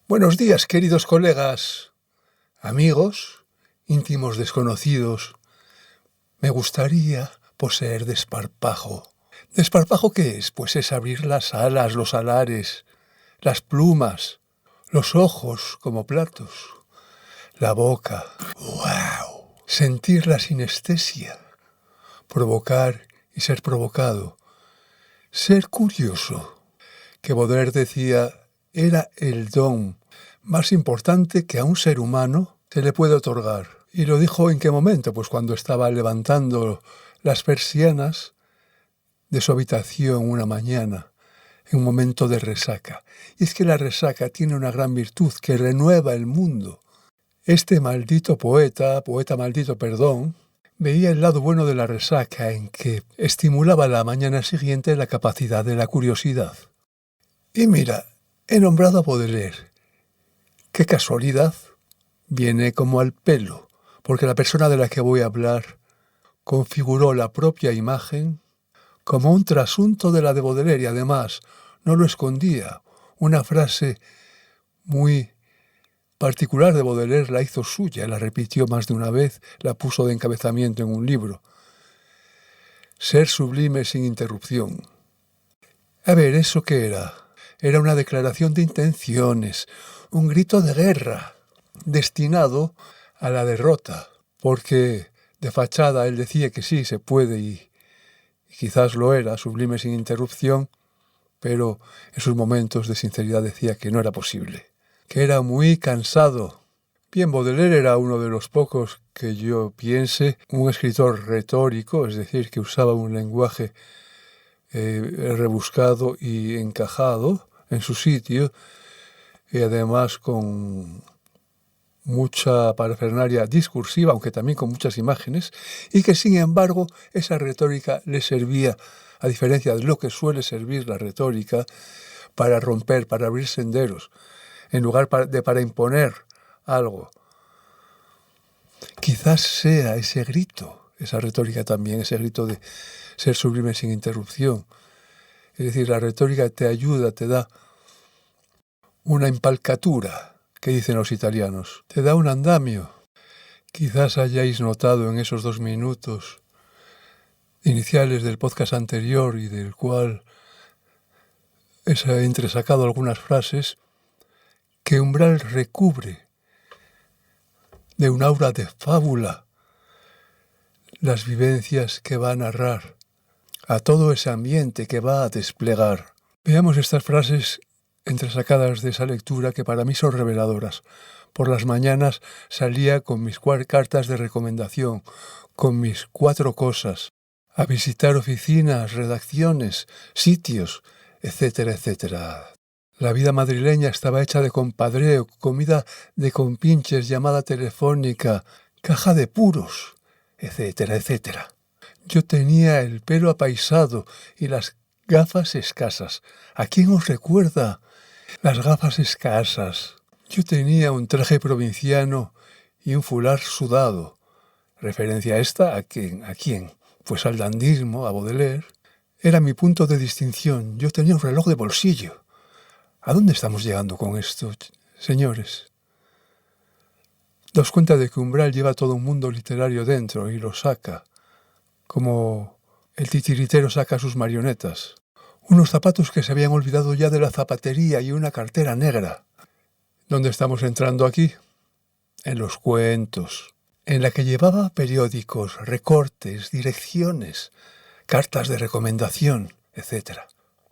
Buenos días, queridos colegas, amigos, íntimos desconocidos. Me gustaría poseer desparpajo. ¿Desparpajo qué es? Pues es abrir las alas, los alares, las plumas, los ojos como platos, la boca. ¡Wow! Sentir la sinestesia, provocar y ser provocado, ser curioso, que Baudelaire decía era el don más importante que a un ser humano se le puede otorgar. ¿Y lo dijo en qué momento? Pues cuando estaba levantando las persianas de su habitación una mañana, en un momento de resaca. Y es que la resaca tiene una gran virtud que renueva el mundo. Este maldito poeta maldito, veía el lado bueno de la resaca en que estimulaba la mañana siguiente la capacidad de la curiosidad. Y mira, he nombrado a Baudelaire. ¡Qué casualidad! Viene como al pelo, porque la persona de la que voy a hablar configuró la propia imagen como un trasunto de la de Baudelaire y además no lo escondía. Una frase muy particular de Baudelaire la hizo suya, la repitió más de una vez, la puso de encabezamiento en un libro. Ser sublime sin interrupción. A ver, ¿eso qué era? Era una declaración de intenciones, un grito de guerra, destinado a la derrota, porque de fachada él decía que sí, se puede y quizás lo era, sublime sin interrupción, pero en sus momentos de sinceridad decía que no era posible, que era muy cansado. Bien, Baudelaire era uno de los pocos que yo piense, un escritor retórico, es decir, que usaba un lenguaje rebuscado y encajado en su sitio, y además con mucha parafernalia discursiva, aunque también con muchas imágenes, y que sin embargo esa retórica le servía, a diferencia de lo que suele servir la retórica, para romper, para abrir senderos, en lugar de para imponer algo. Quizás sea ese grito, esa retórica también, ese grito de ser sublime sin interrupción. Es decir, la retórica te ayuda, te da una impalcatura, que dicen los italianos, te da un andamio. Quizás hayáis notado en esos 2 minutos iniciales del podcast anterior y del cual he entresacado algunas frases, que Umbral recubre de un aura de fábula las vivencias que va a narrar, a todo ese ambiente que va a desplegar. Veamos estas frases entresacadas de esa lectura que para mí son reveladoras. Por las mañanas salía con mis cartas de recomendación, con mis 4 cosas, a visitar oficinas, redacciones, sitios, etcétera, etcétera. La vida madrileña estaba hecha de compadreo, comida de compinches, llamada telefónica, caja de puros, etcétera, etcétera. Yo tenía el pelo apaisado y las gafas escasas. ¿A quién os recuerda las gafas escasas? Yo tenía un traje provinciano y un fular sudado. ¿Referencia esta a quién? ¿A quién? Pues al dandismo, a Baudelaire. Era mi punto de distinción. Yo tenía un reloj de bolsillo. ¿A dónde estamos llegando con esto, señores? Daos cuenta de que Umbral lleva todo un mundo literario dentro y lo saca, como el titiritero saca sus marionetas. Unos zapatos que se habían olvidado ya de la zapatería y una cartera negra. ¿Dónde estamos entrando aquí? En los cuentos, en la que llevaba periódicos, recortes, direcciones, cartas de recomendación, etc.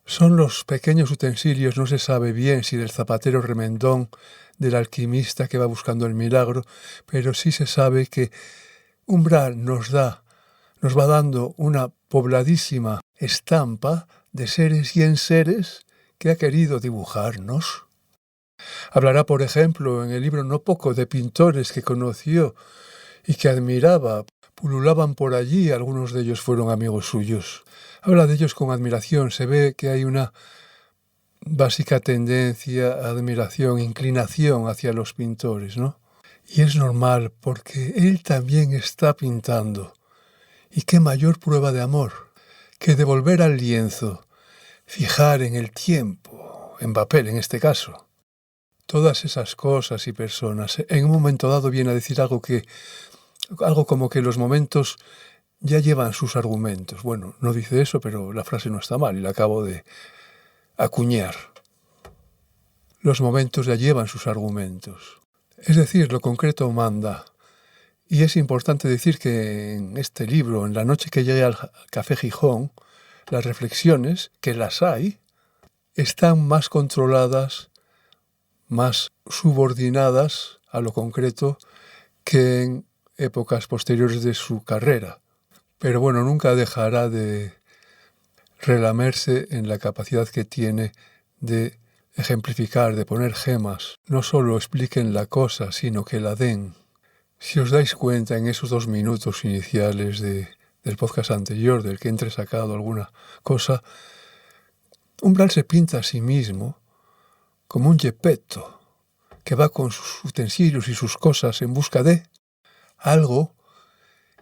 Son los pequeños utensilios, no se sabe bien si del zapatero remendón, del alquimista que va buscando el milagro, pero sí se sabe que Umbral nos va dando una pobladísima estampa de seres y enseres que ha querido dibujarnos. Hablará, por ejemplo, en el libro no poco de pintores que conoció y que admiraba. Pululaban por allí, algunos de ellos fueron amigos suyos. Habla de ellos con admiración, se ve que hay una básica tendencia, admiración, inclinación hacia los pintores, ¿no? Y es normal, porque él también está pintando. Y qué mayor prueba de amor que devolver al lienzo, fijar en el tiempo, en papel en este caso, todas esas cosas y personas, en un momento dado viene a decir algo como que los momentos ya llevan sus argumentos. Bueno, no dice eso, pero la frase no está mal y la acabo de acuñar. Los momentos ya llevan sus argumentos. Es decir, lo concreto manda. Y es importante decir que en este libro, en la noche que llegué al Café Gijón, las reflexiones, que las hay, están más controladas, más subordinadas a lo concreto que en épocas posteriores de su carrera. Pero bueno, nunca dejará de relamerse en la capacidad que tiene de ejemplificar, de poner gemas. No solo expliquen la cosa, sino que la den. Si os dais cuenta en esos 2 minutos iniciales del podcast anterior, del que he entresacado alguna cosa, Umbral se pinta a sí mismo como un Geppetto que va con sus utensilios y sus cosas en busca de algo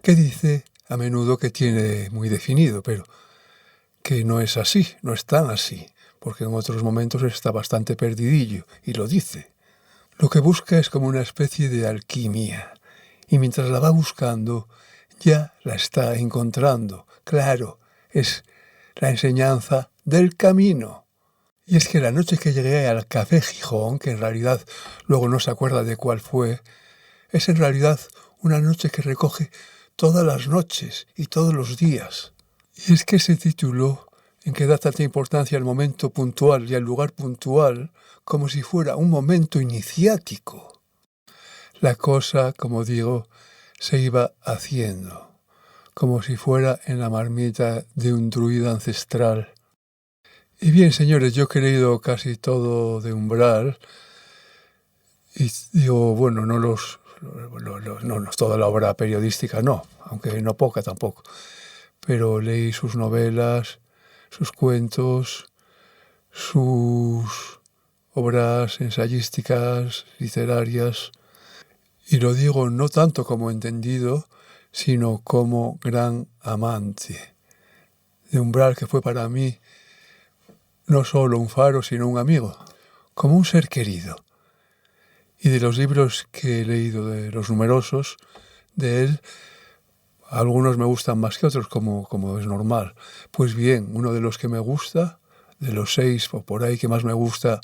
que dice a menudo que tiene muy definido, pero que no es así, no es tan así, porque en otros momentos está bastante perdidillo y lo dice. Lo que busca es como una especie de alquimia, y mientras la va buscando, ya la está encontrando. Claro, es la enseñanza del camino. Y es que la noche que llegué al Café Gijón, que en realidad luego no se acuerda de cuál fue, es en realidad una noche que recoge todas las noches y todos los días. Y es que ese título, en que da tanta importancia al momento puntual y al lugar puntual, como si fuera un momento iniciático. La cosa, como digo, se iba haciendo, como si fuera en la marmita de un druida ancestral. Y bien, señores, yo he leído casi todo de Umbral, y digo, bueno, no toda la obra periodística, no, aunque no poca tampoco, pero leí sus novelas, sus cuentos, sus obras ensayísticas, literarias, y lo digo no tanto como entendido, sino como gran amante de Umbral, que fue para mí no solo un faro, sino un amigo, como un ser querido. Y de los libros que he leído, de los numerosos de él, algunos me gustan más que otros, como es normal. Pues bien, uno de los que me gusta, de los 6 o por ahí que más me gusta,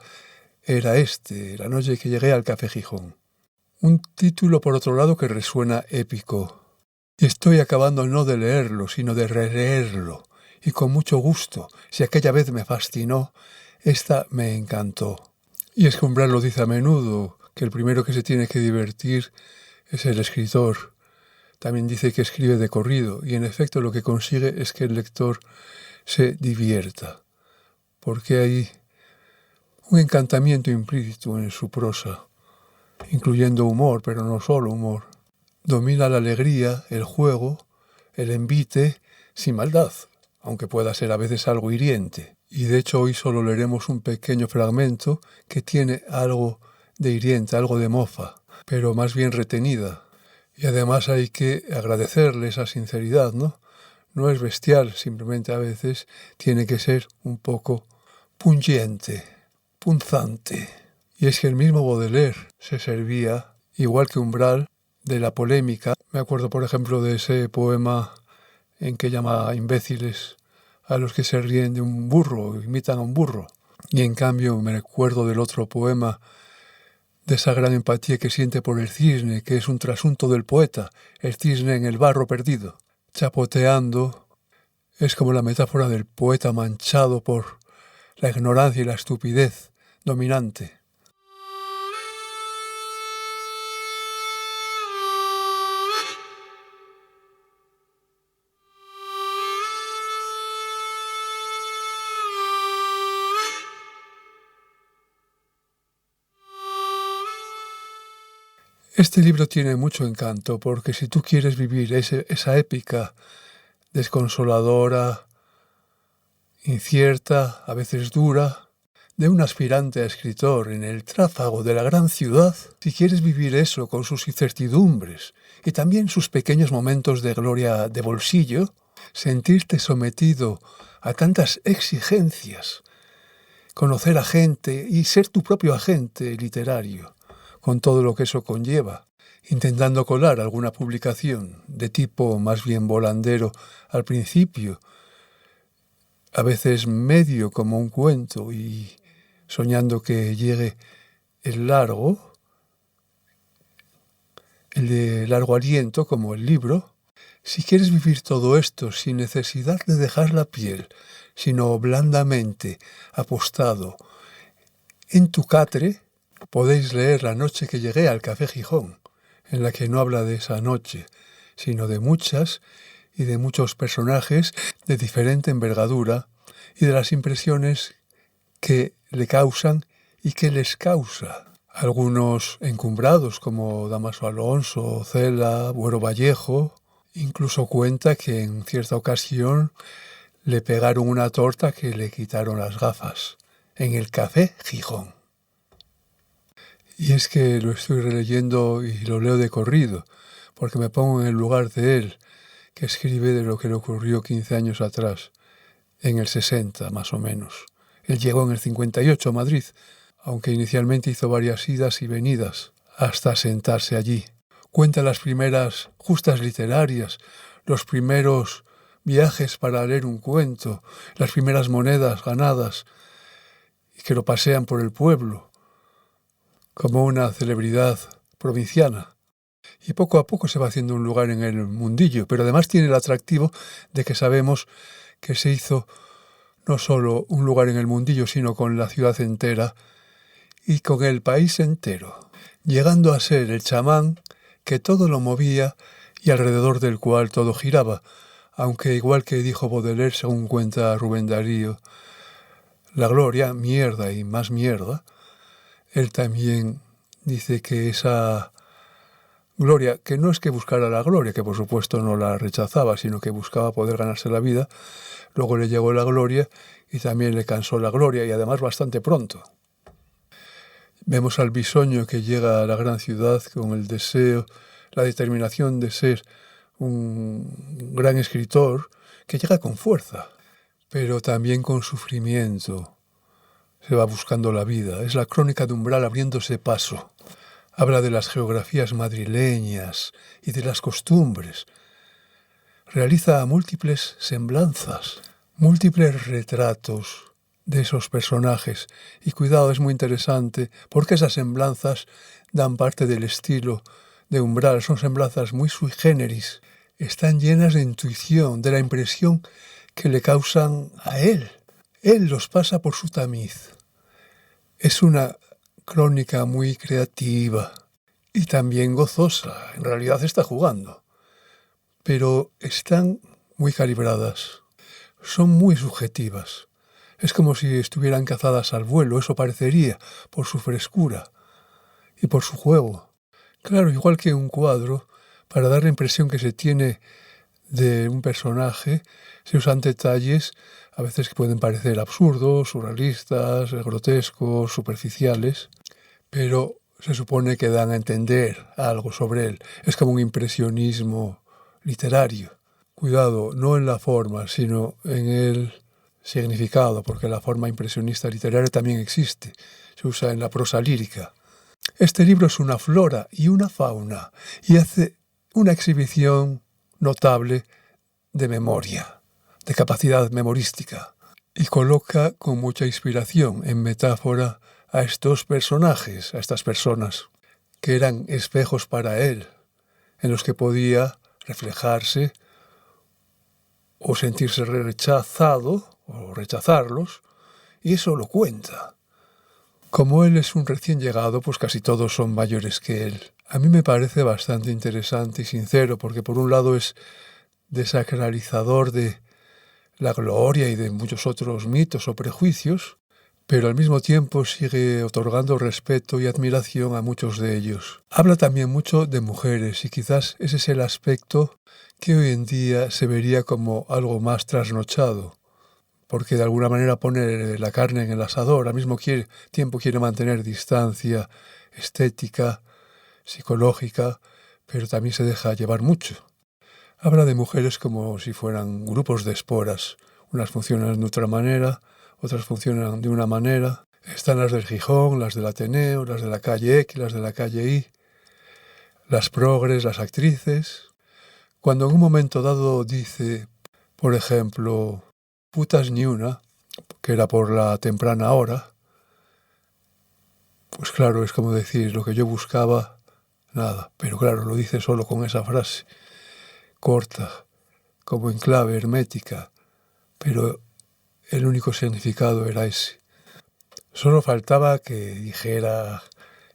era La noche que llegué al Café Gijón. Un título, por otro lado, que resuena épico. Y estoy acabando no de leerlo, sino de releerlo. Y con mucho gusto. Si aquella vez me fascinó, esta me encantó. Y es que Umbral lo dice a menudo, que el primero que se tiene que divertir es el escritor. También dice que escribe de corrido, y en efecto lo que consigue es que el lector se divierta, porque hay un encantamiento implícito en su prosa, incluyendo humor, pero no solo humor. Domina la alegría, el juego, el envite, sin maldad, aunque pueda ser a veces algo hiriente. Y de hecho hoy solo leeremos un pequeño fragmento que tiene algo de hiriente, algo de mofa, pero más bien retenida. Y además hay que agradecerle esa sinceridad, ¿no? No es bestial, simplemente a veces tiene que ser un poco pungente, punzante. Y es que el mismo Baudelaire se servía, igual que Umbral, de la polémica. Me acuerdo, por ejemplo, de ese poema en que llama imbéciles a los que se ríen de un burro, imitan a un burro. Y en cambio me recuerdo del otro poema, de esa gran empatía que siente por el cisne, que es un trasunto del poeta, el cisne en el barro perdido. Chapoteando es como la metáfora del poeta manchado por la ignorancia y la estupidez dominante. Este libro tiene mucho encanto porque si tú quieres vivir esa épica desconsoladora, incierta, a veces dura, de un aspirante a escritor en el tráfago de la gran ciudad, si quieres vivir eso con sus incertidumbres y también sus pequeños momentos de gloria de bolsillo, sentirte sometido a tantas exigencias conocer a gente y ser tu propio agente literario, con todo lo que eso conlleva, intentando colar alguna publicación de tipo más bien volandero al principio, a veces medio como un cuento y soñando que llegue el largo, el de largo aliento como el libro. Si quieres vivir todo esto sin necesidad de dejar la piel, sino blandamente apostado en tu catre, podéis leer La noche que llegué al Café Gijón, en la que no habla de esa noche, sino de muchas y de muchos personajes de diferente envergadura y de las impresiones que le causan y que les causa. Algunos encumbrados como Dámaso Alonso, Cela, Buero Vallejo. Incluso cuenta que en cierta ocasión le pegaron una torta que le quitaron las gafas en el Café Gijón. Y es que lo estoy releyendo y lo leo de corrido, porque me pongo en el lugar de él, que escribe de lo que le ocurrió 15 años atrás, en el 60 más o menos. Él llegó en el 58 a Madrid, aunque inicialmente hizo varias idas y venidas hasta sentarse allí. Cuenta las primeras justas literarias, los primeros viajes para leer un cuento, las primeras monedas ganadas y que lo pasean por el pueblo como una celebridad provinciana. Y poco a poco se va haciendo un lugar en el mundillo, pero además tiene el atractivo de que sabemos que se hizo no solo un lugar en el mundillo, sino con la ciudad entera y con el país entero, llegando a ser el chamán que todo lo movía y alrededor del cual todo giraba, aunque igual que dijo Baudelaire, según cuenta Rubén Darío, la gloria, mierda y más mierda, él también dice que esa gloria, que no es que buscara la gloria, que por supuesto no la rechazaba, sino que buscaba poder ganarse la vida, luego le llegó la gloria y también le cansó la gloria y además bastante pronto. Vemos al bisoño que llega a la gran ciudad con el deseo, la determinación de ser un gran escritor, que llega con fuerza, pero también con sufrimiento. Se va buscando la vida. Es la crónica de Umbral abriéndose paso. Habla de las geografías madrileñas y de las costumbres. Realiza múltiples semblanzas, múltiples retratos de esos personajes. Y cuidado, es muy interesante porque esas semblanzas dan parte del estilo de Umbral. Son semblanzas muy sui generis. Están llenas de intuición, de la impresión que le causan a él. Él los pasa por su tamiz. Es una crónica muy creativa y también gozosa. En realidad está jugando. Pero están muy calibradas. Son muy subjetivas. Es como si estuvieran cazadas al vuelo, eso parecería, por su frescura y por su juego. Claro, igual que un cuadro, para dar la impresión que se tiene de un personaje, se usan detalles a veces que pueden parecer absurdos, surrealistas, grotescos, superficiales, pero se supone que dan a entender algo sobre él. Es como un impresionismo literario. Cuidado, no en la forma, sino en el significado, porque la forma impresionista literaria también existe. Se usa en la prosa lírica. Este libro es una flora y una fauna y hace una exhibición notable de memoria, de capacidad memorística, y coloca con mucha inspiración en metáfora a estos personajes, a estas personas, que eran espejos para él, en los que podía reflejarse o sentirse rechazado o rechazarlos, y eso lo cuenta. Como él es un recién llegado, pues casi todos son mayores que él. A mí me parece bastante interesante y sincero, porque por un lado es desacralizador de la gloria y de muchos otros mitos o prejuicios, pero al mismo tiempo sigue otorgando respeto y admiración a muchos de ellos. Habla también mucho de mujeres y quizás ese es el aspecto que hoy en día se vería como algo más trasnochado, porque de alguna manera pone la carne en el asador, al mismo tiempo quiere mantener distancia estética, psicológica, pero también se deja llevar mucho. Habla de mujeres como si fueran grupos de esporas, unas funcionan de otra manera, otras funcionan de una manera. Están las del Gijón, las del Ateneo, las de la calle X, las de la calle Y, las progres, las actrices. Cuando en un momento dado dice, por ejemplo, putas ni una, que era por la temprana hora, pues claro, es como decir, lo que yo buscaba, nada. Pero claro, lo dice solo con esa frase, corta, como en clave hermética, pero el único significado era ese. Solo faltaba que dijera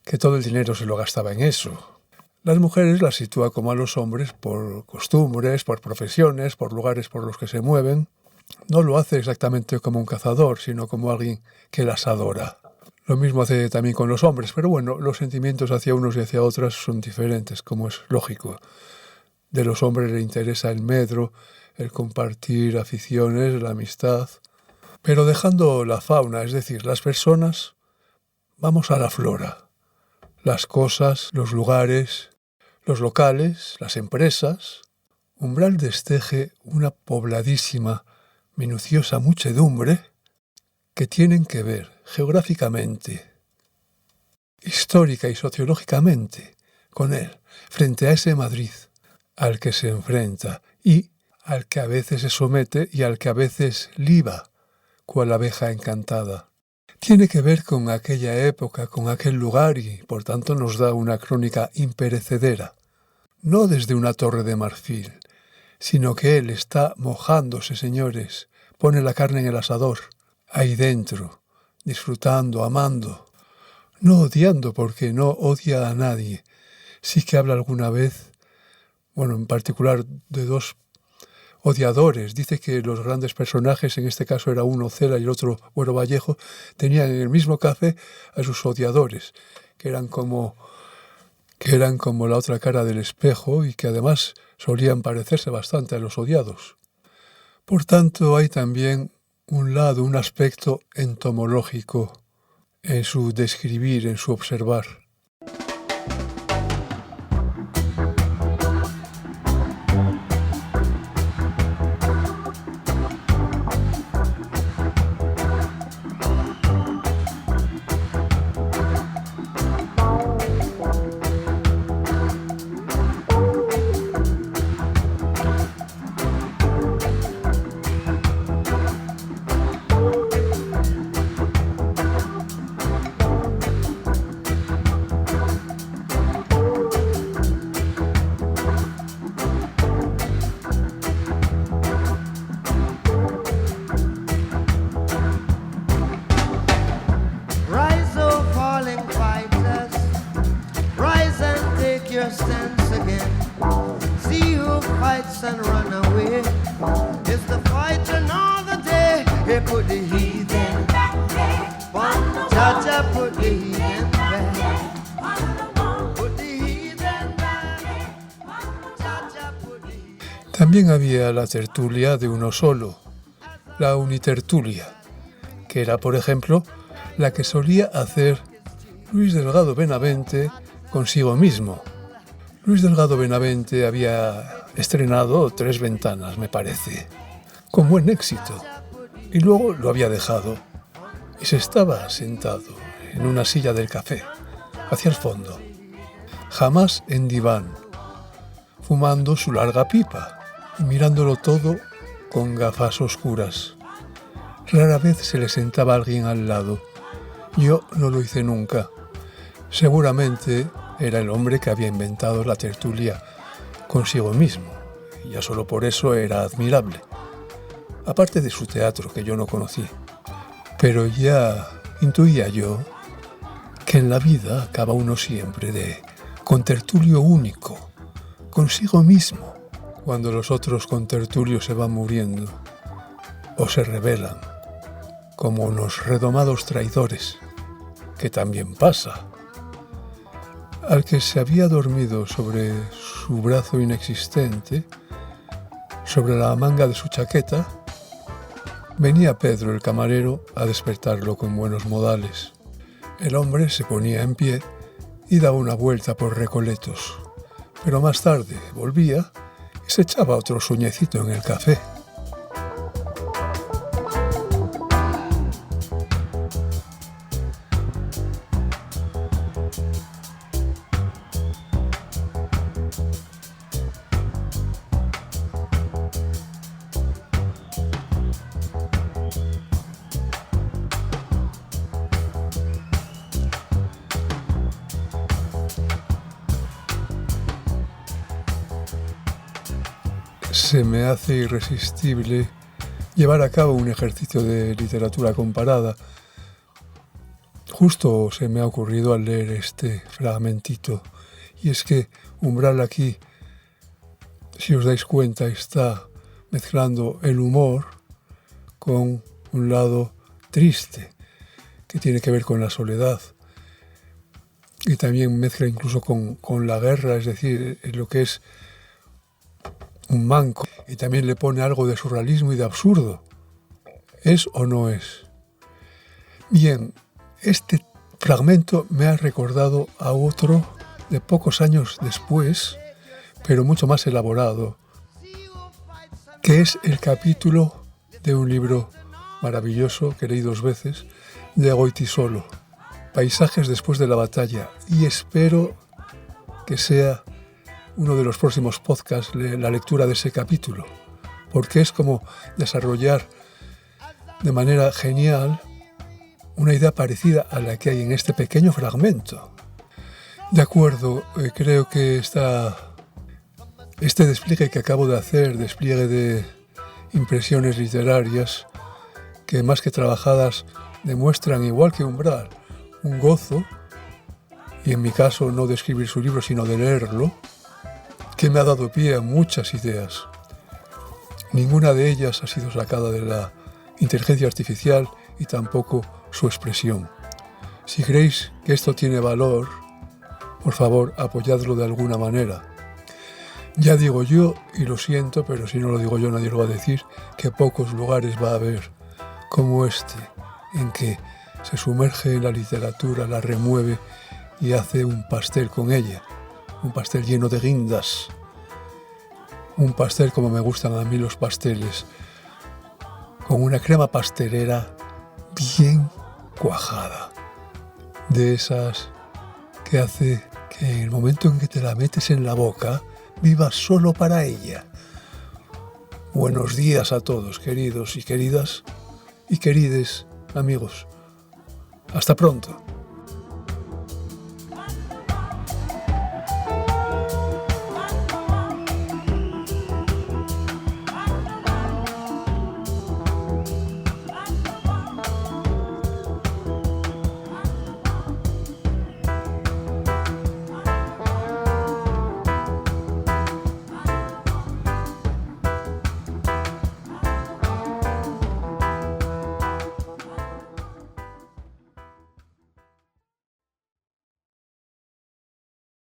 que todo el dinero se lo gastaba en eso. Las mujeres las sitúa como a los hombres por costumbres, por profesiones, por lugares por los que se mueven. No lo hace exactamente como un cazador, sino como alguien que las adora. Lo mismo hace también con los hombres, pero bueno, los sentimientos hacia unos y hacia otras son diferentes, como es lógico. De los hombres le interesa el medro, el compartir aficiones, la amistad. Pero dejando la fauna, es decir, las personas, vamos a la flora. Las cosas, los lugares, los locales, las empresas. Umbral desteje una pobladísima, minuciosa muchedumbre que tienen que ver geográficamente, histórica y sociológicamente con él, frente a ese Madrid al que se enfrenta y al que a veces se somete y al que a veces liba, cual abeja encantada. Tiene que ver con aquella época, con aquel lugar y, por tanto, nos da una crónica imperecedera. No desde una torre de marfil, sino que él está mojándose, señores, pone la carne en el asador, ahí dentro, disfrutando, amando, no odiando porque no odia a nadie. Sí que habla alguna vez, bueno, en particular de dos odiadores. Dice que los grandes personajes, en este caso era uno Cela y el otro Güero Vallejo, tenían en el mismo café a sus odiadores, que eran como la otra cara del espejo y que además solían parecerse bastante a los odiados. Por tanto, hay también un lado, un aspecto entomológico en su describir, en su observar. También había la tertulia de uno solo, la unitertulia, que era, por ejemplo, la que solía hacer Luis Delgado Benavente consigo mismo. Luis Delgado Benavente había estrenado 3 ventanas, me parece, con buen éxito, y luego lo había dejado, y se estaba sentado en una silla del café, hacia el fondo, jamás en diván, fumando su larga pipa, y mirándolo todo con gafas oscuras. Rara vez se le sentaba alguien al lado. Yo no lo hice nunca. Seguramente era el hombre que había inventado la tertulia consigo mismo. Y ya solo por eso era admirable. Aparte de su teatro, que yo no conocí. Pero ya intuía yo que en la vida acaba uno siempre de contertulio único, consigo mismo, cuando los otros contertulios se van muriendo o se rebelan, como unos redomados traidores, que también pasa. Al que se había dormido sobre su brazo inexistente, sobre la manga de su chaqueta, venía Pedro, el camarero, a despertarlo con buenos modales. El hombre se ponía en pie y daba una vuelta por Recoletos, pero más tarde volvía y se echaba otro sueñecito en el café. se me hace irresistible llevar a cabo un ejercicio de literatura comparada. Justo se me ha ocurrido al leer este fragmentito, y es que Umbral aquí, si os dais cuenta, está mezclando el humor con un lado triste, que tiene que ver con la soledad, y también mezcla incluso con la guerra, es decir, lo que es un manco, y también le pone algo de surrealismo y de absurdo. ¿Es o no es? Bien, este fragmento me ha recordado a otro de pocos años después, pero mucho más elaborado, que es el capítulo de un libro maravilloso que leí 2 veces, de Goytisolo, Paisajes después de la batalla, y espero que sea uno de los próximos podcasts la lectura de ese capítulo, porque es como desarrollar de manera genial una idea parecida a la que hay en este pequeño fragmento. De acuerdo, creo que este despliegue que acabo de hacer, despliegue de impresiones literarias, que más que trabajadas demuestran, igual que Umbral, un gozo, y en mi caso no de escribir su libro, sino de leerlo, que me ha dado pie a muchas ideas. Ninguna de ellas ha sido sacada de la inteligencia artificial y tampoco su expresión. Si creéis que esto tiene valor, por favor, apoyadlo de alguna manera. Ya digo yo, y lo siento, pero si no lo digo yo nadie lo va a decir, que pocos lugares va a haber como este, en que se sumerge en la literatura, la remueve y hace un pastel con ella. Un pastel lleno de guindas. Un pastel como me gustan a mí los pasteles, con una crema pastelera bien cuajada. De esas que hace que en el momento en que te la metes en la boca, vivas solo para ella. Buenos días a todos, queridos y queridas, y querides amigos. Hasta pronto.